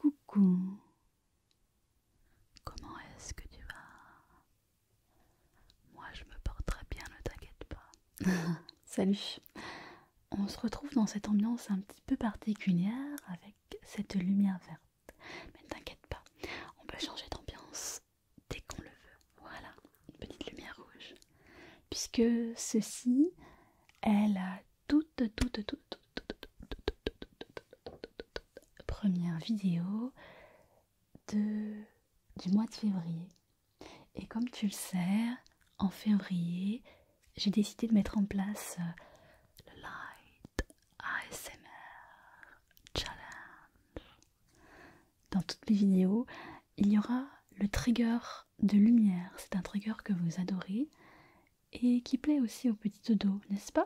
Coucou, comment est-ce que tu vas? Moi je me porte très bien, ne t'inquiète pas. Salut, on se retrouve dans cette ambiance un petit peu particulière avec cette lumière verte. Mais ne t'inquiète pas, on peut changer d'ambiance dès qu'on le veut. Voilà, une petite lumière rouge. Puisque ceci est la toute première vidéo du mois de février. Et comme tu le sais, en février, j'ai décidé de mettre en place le Light ASMR Challenge. Dans toutes mes vidéos, il y aura le trigger de lumière. C'est un trigger que vous adorez et qui plaît aussi aux petits dodos, n'est-ce pas?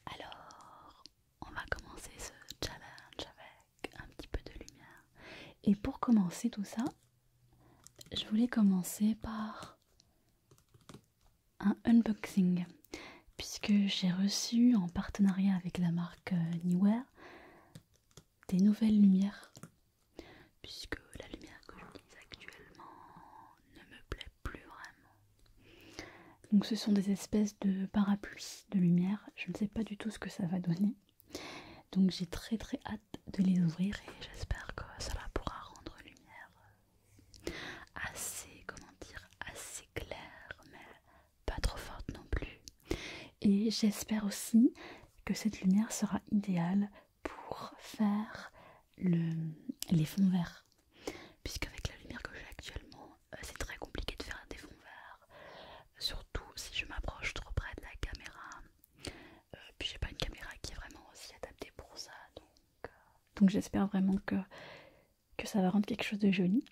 Alors, on va commencer ce challenge avec un petit peu de lumière. Et pour commencer tout ça, je voulais commencer par un unboxing, puisque j'ai reçu en partenariat avec la marque Neewer des nouvelles lumières, puisque la lumière que j'utilise actuellement ne me plaît plus vraiment. Donc ce sont des espèces de parapluies de lumière, je ne sais pas du tout ce que ça va donner. Donc j'ai très hâte de les ouvrir et j'espère que cela pourra rendre lumière assez, assez claire, mais pas trop forte non plus. Et j'espère aussi que cette lumière sera idéale pour faire les fonds verts. Puisqu'avec la lumière que j'ai actuellement, c'est très compliqué de faire des fonds verts. Surtout si je m'approche trop près de la caméra. Puis j'ai pas une caméra qui est vraiment aussi adaptée pour ça. Donc j'espère vraiment que ça va rendre quelque chose de joli.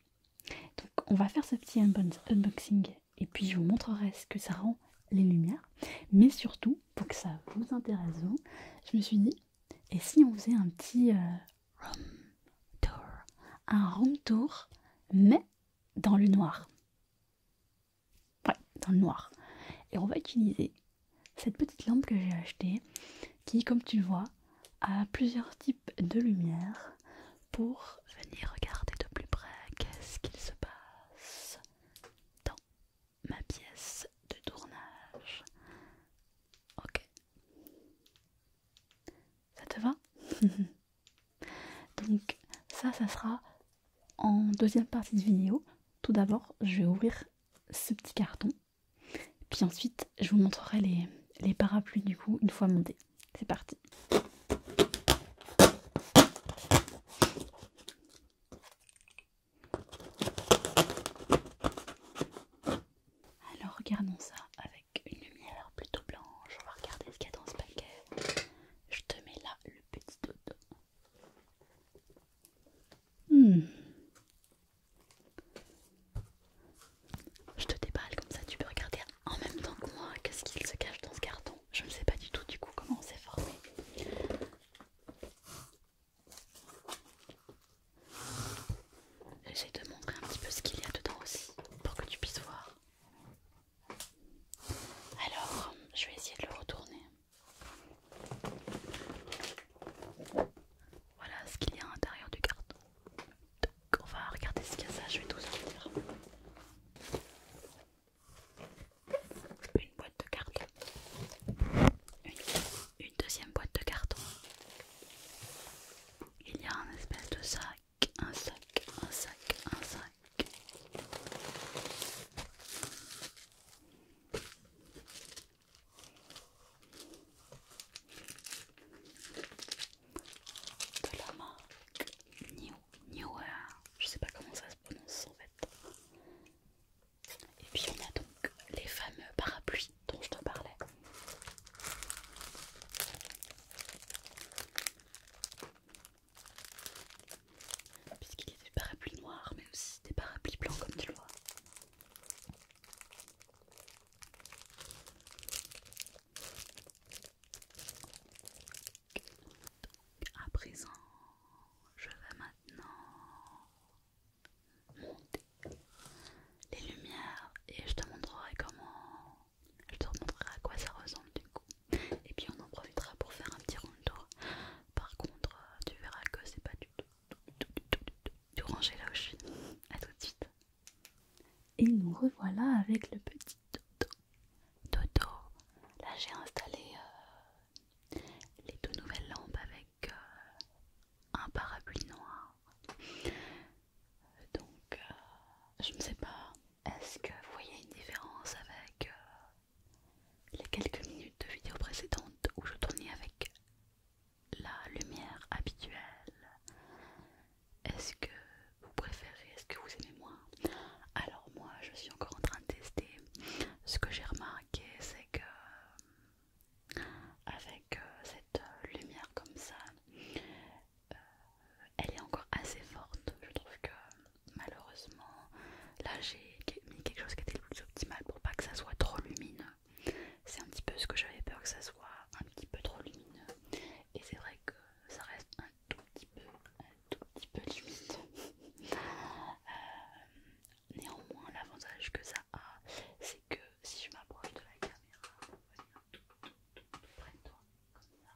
Donc on va faire ce petit unboxing et puis je vous montrerai ce que ça rend les lumières. Mais surtout, pour que ça vous intéresse, je me suis dit, et si on faisait un petit room tour? Un room tour, mais dans le noir. Ouais, dans le noir. Et on va utiliser cette petite lampe que j'ai achetée, qui, comme tu le vois, a plusieurs types de lumière pour venir regarder de plus près qu'est-ce qu'il se passe dans ma pièce de tournage. Ok. Ça te va? Donc ça sera en deuxième partie de vidéo. Tout d'abord, je vais ouvrir ce petit carton. Puis ensuite, je vous montrerai les parapluies du coup une fois montés. C'est parti. Alors regardons ça avec une lumière plutôt blanche. On va regarder ce qu'il y a dans ce paquet. Je te mets là le petit dodo. Je te déballe comme ça, tu peux regarder en même temps que moi qu'est-ce qu'il se cache dans ce carton. Je ne sais pas du tout du coup comment c'est formé. ranger là où je suis. A tout de suite. Et nous revoilà avec le petit Dodo. Là j'ai installé les deux nouvelles lampes avec un parapluie noir. Donc je ne sais pas, est-ce que vous voyez une différence avec les quelques minutes de vidéo précédentes où je tournais avec la lumière habituelle? Est-ce que vous préférez, est-ce que vous aimez moins? Alors moi je suis encore en train de tester. Ce que j'ai remarqué c'est que avec cette lumière comme ça, elle est encore assez forte. Je trouve que malheureusement là j'ai mis quelque chose qui était le plus optimal pour pas que ça soit trop lumineux. C'est un petit peu ce que j'avais peur, que ça soit un petit peu trop lumineux. Et c'est vrai que ça reste un tout petit peu lumineux. Néanmoins, l'avantage que ça a, c'est que si je m'approche de la caméra, on va venir tout près de toi, comme ça,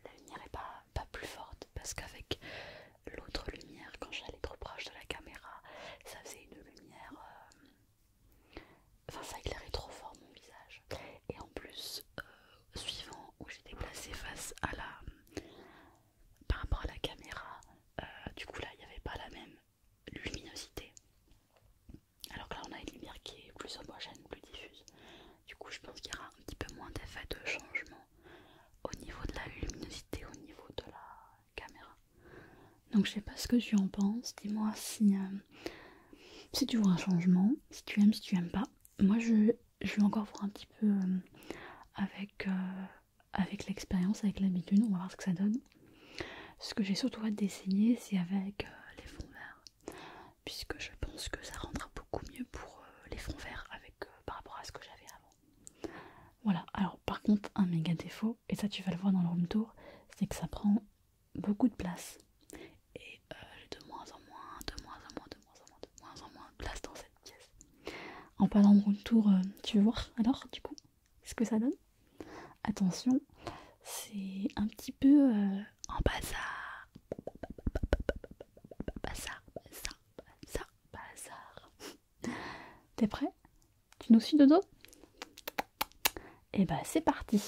la lumière est pas plus forte, parce qu'avec l'autre lumière, quand j'allais trop proche de la caméra, ça faisait une lumière, enfin ça éclairait trop fort mon visage. Et en plus, suivant où j'étais placée face à par rapport à la caméra, du coup là il n'y avait pas la même luminosité. Alors que là on a une lumière qui est plus homogène, plus diffuse. Du coup je pense qu'il y aura un petit peu moins d'effet de changement au niveau de la luminosité, au niveau de la caméra. Donc je sais pas ce que tu en penses, dis-moi si tu vois un changement, si tu aimes, si tu aimes pas. Moi je vais encore voir un petit peu avec l'expérience, avec l'habitude, on va voir ce que ça donne. Ce que j'ai surtout hâte d'essayer, c'est avec les fonds verts, puisque je pense que ça rendra beaucoup mieux pour les fonds verts par rapport à ce que j'avais avant. Voilà, alors par contre un méga défaut, et ça tu vas le voir dans le room tour, c'est que ça prend beaucoup de place. Et j'ai de moins en moins de place dans cette pièce. En parlant de room tour, tu veux voir alors du coup ce que ça donne? Attention, c'est un petit peu en bazar. Bazar. T'es prêt? Tu nous suis, Dodo? Et bah c'est parti.